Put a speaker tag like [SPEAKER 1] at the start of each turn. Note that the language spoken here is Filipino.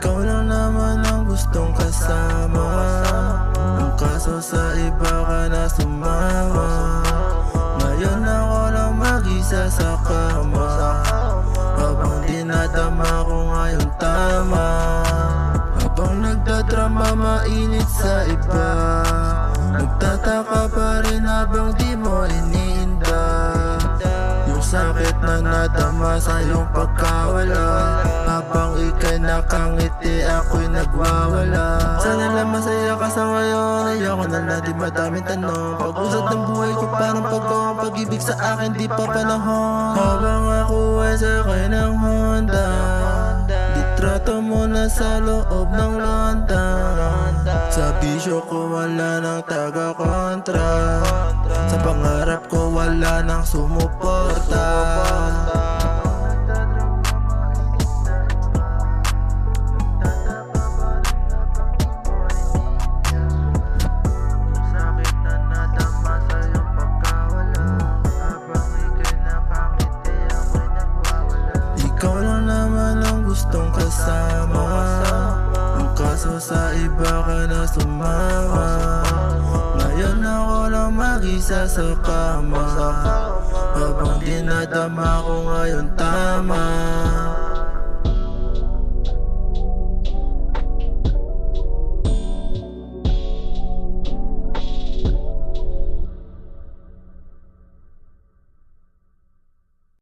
[SPEAKER 1] Ikaw lang naman ang gustong kasama. Ang kaso sa iba ka na sumama. Ngayon ako lang mag-isa sa kama, habang dinadama ko ngayon tama. Habang nagdadrama mainit sa iba, nagtataka pa rin habang di mo iniinda yung sakit na nadama sa iyong pagkawala. Habang ika'y nakangiti, ako'y nagwawala. Sana lang masaya ka sa ngayon, ayoko na natin madaming tanong. Pag-usad ng buhay ko parang pagkawang pag-ibig sa akin di pa panahon. Habang ako ay sakay ng Honda, litrato mo na sa loob ng londa. Sa bisyo ko wala nang taga-kontra, sa pangarap ko wala nang sumuporta. Ikaw lang naman ang gustong kasama. Ang kaso sa iba ka na sumama. Ngayon ako lang mag-isa sa kama, habang dinadama ko ngayon tama.